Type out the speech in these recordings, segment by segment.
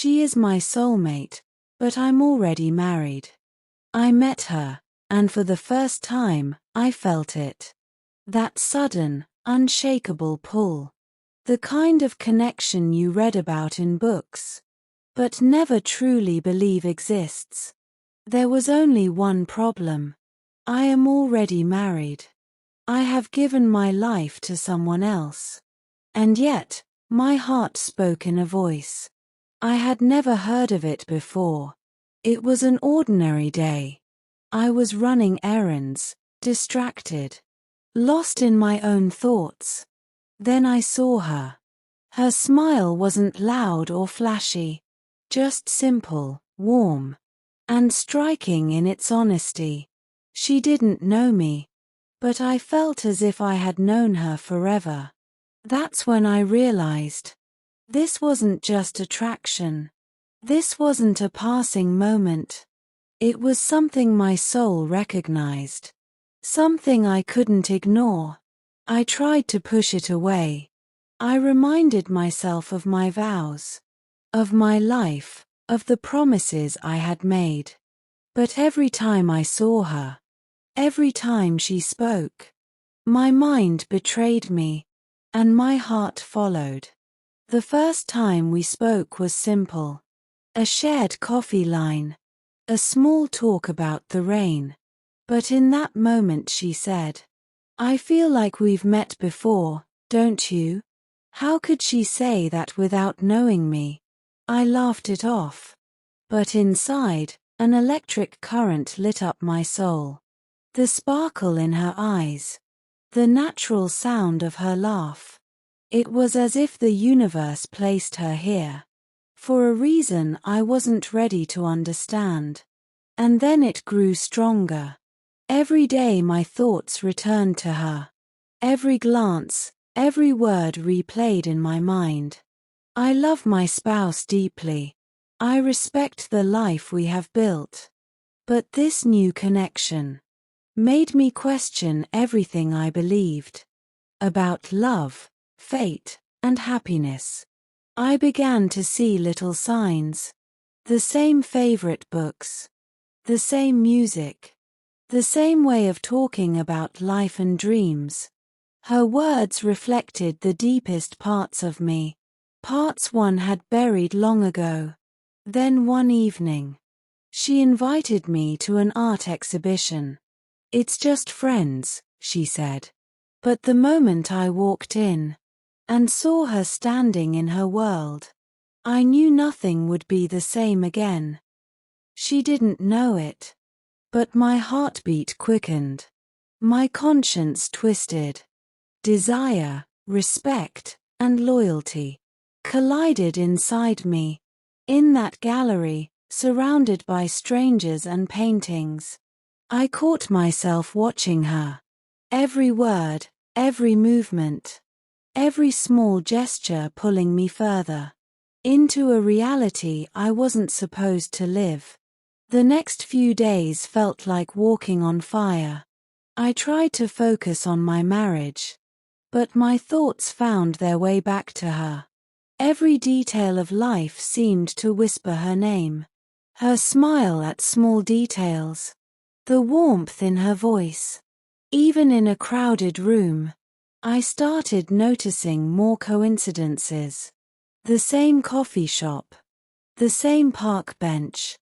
She is my soulmate, but I'm already married. I met her, and for the first time, I felt it. That sudden, unshakable pull. The kind of connection you read about in books, but never truly believe exists. There was only one problem. I am already married. I have given my life to someone else. And yet, my heart spoke in a voice. I had never heard of it before. It was an ordinary day. I was running errands, distracted, lost in my own thoughts. Then I saw her. Her smile wasn't loud or flashy, just simple, warm, and striking in its honesty. She didn't know me, but I felt as if I had known her forever. That's when I realized. This wasn't just attraction. This wasn't a passing moment. It was something my soul recognized. Something I couldn't ignore. I tried to push it away. I reminded myself of my vows, of my life, of the promises I had made. But every time I saw her, every time she spoke, my mind betrayed me, and my heart followed. The first time we spoke was simple. A shared coffee line, a small talk about the rain. But in that moment she said, "I feel like we've met before, don't you?" How could she say that without knowing me? I laughed it off. But inside, an electric current lit up my soul. The sparkle in her eyes, the natural sound of her laugh. It was as if the universe placed her here. For a reason I wasn't ready to understand. And then it grew stronger. Every day my thoughts returned to her. Every glance, every word replayed in my mind. I love my spouse deeply. I respect the life we have built. But this new connection made me question everything I believed about love, fate, and happiness. I began to see little signs. The same favorite books. The same music. The same way of talking about life and dreams. Her words reflected the deepest parts of me, parts one had buried long ago. Then one evening, she invited me to an art exhibition. "It's just friends," she said. But the moment I walked in, and saw her standing in her world, I knew nothing would be the same again. She didn't know it. But my heartbeat quickened. My conscience twisted. Desire, respect, and loyalty collided inside me. In that gallery, surrounded by strangers and paintings, I caught myself watching her. Every word, every movement, every small gesture pulling me further into a reality I wasn't supposed to live. The next few days felt like walking on fire. I tried to focus on my marriage, but my thoughts found their way back to her. Every detail of life seemed to whisper her name. Her smile at small details. The warmth in her voice. Even in a crowded room, I started noticing more coincidences. The same coffee shop. The same park bench.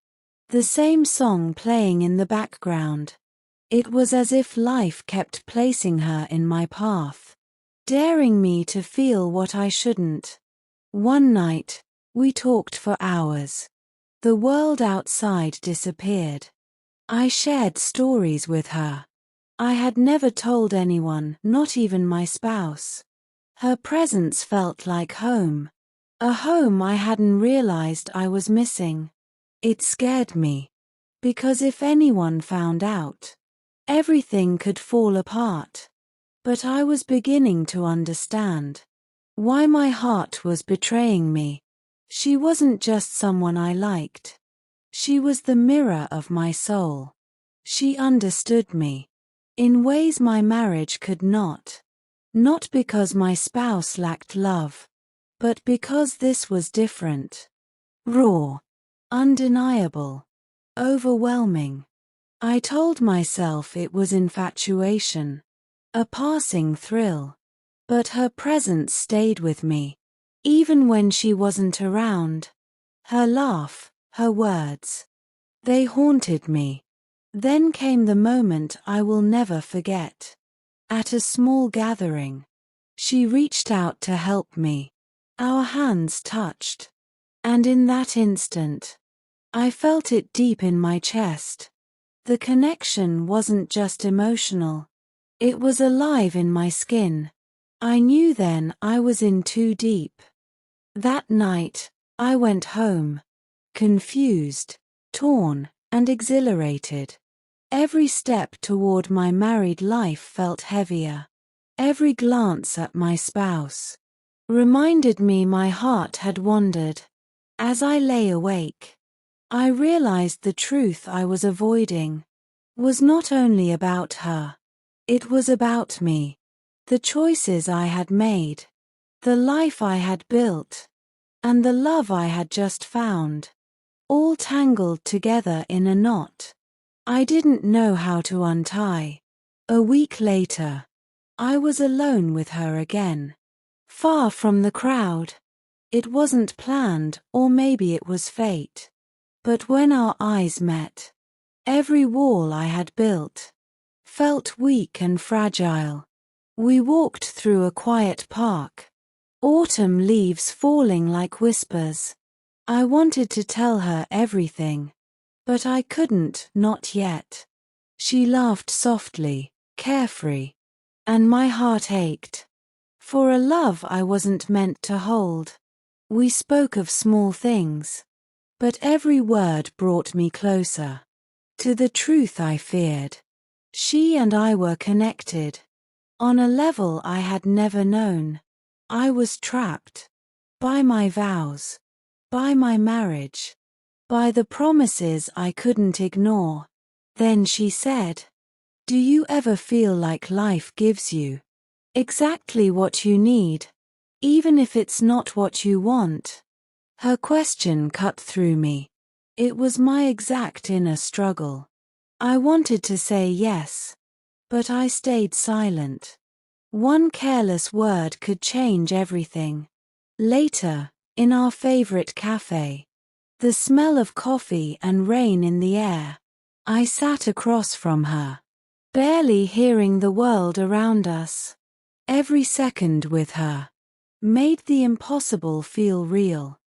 The same song playing in the background. It was as if life kept placing her in my path, daring me to feel what I shouldn't. One night, we talked for hours. The world outside disappeared. I shared stories with her I had never told anyone, not even my spouse. Her presence felt like home. A home I hadn't realized I was missing. It scared me. Because if anyone found out, everything could fall apart. But I was beginning to understand why my heart was betraying me. She wasn't just someone I liked. She was the mirror of my soul. She understood me in ways my marriage could not. Not because my spouse lacked love, but because this was different. Raw, undeniable, overwhelming. I told myself it was infatuation, a passing thrill. But her presence stayed with me, even when she wasn't around. Her laugh, her words, they haunted me. Then came the moment I will never forget. At a small gathering, she reached out to help me. Our hands touched, and in that instant, I felt it deep in my chest. The connection wasn't just emotional, it was alive in my skin. I knew then I was in too deep. That night, I went home, confused, torn, and exhilarated. Every step toward my married life felt heavier. Every glance at my spouse reminded me my heart had wandered. As I lay awake, I realized the truth I was avoiding was not only about her, it was about me. The choices I had made, the life I had built, and the love I had just found, all tangled together in a knot I didn't know how to untie. A week later, I was alone with her again, far from the crowd. It wasn't planned, or maybe it was fate. But when our eyes met, every wall I had built felt weak and fragile. We walked through a quiet park, autumn leaves falling like whispers. I wanted to tell her everything, but I couldn't, not yet. She laughed softly, carefree, and my heart ached. For a love I wasn't meant to hold. We spoke of small things, but every word brought me closer to the truth I feared. She and I were connected on a level I had never known. I was trapped by my vows, by my marriage, by the promises I couldn't ignore. Then she said, "Do you ever feel like life gives you exactly what you need, even if it's not what you want?" Her question cut through me. It was my exact inner struggle. I wanted to say yes, but I stayed silent. One careless word could change everything. Later, in our favorite cafe, the smell of coffee and rain in the air, I sat across from her, barely hearing the world around us. Every second with her made the impossible feel real.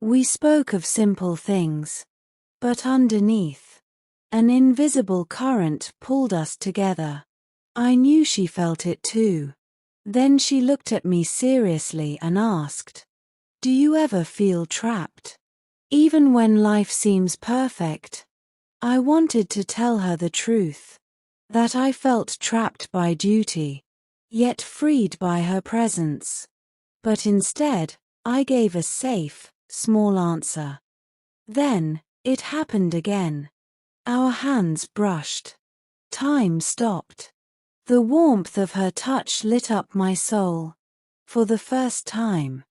We spoke of simple things, but underneath, an invisible current pulled us together. I knew she felt it too. Then she looked at me seriously and asked, "Do you ever feel trapped, even when life seems perfect?" I wanted to tell her the truth, that I felt trapped by duty, yet freed by her presence. But instead, I gave a safe, small answer. Then, it happened again. Our hands brushed. Time stopped. The warmth of her touch lit up my soul. For the first time,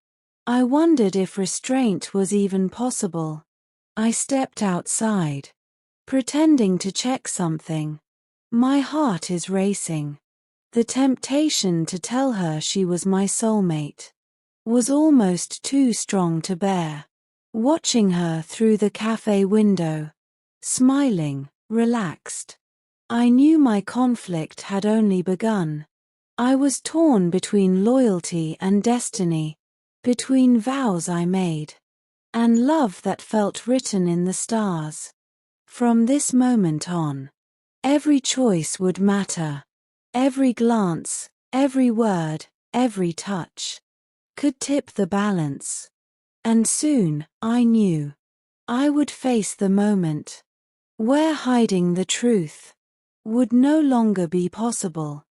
I wondered if restraint was even possible. I stepped outside, pretending to check something. My heart is racing. The temptation to tell her she was my soulmate was almost too strong to bear. Watching her through the cafe window, smiling, relaxed, I knew my conflict had only begun. I was torn between loyalty and destiny, between vows I made, and love that felt written in the stars. From this moment on, every choice would matter. Every glance, every word, every touch could tip the balance. And soon, I knew, I would face the moment where hiding the truth would no longer be possible.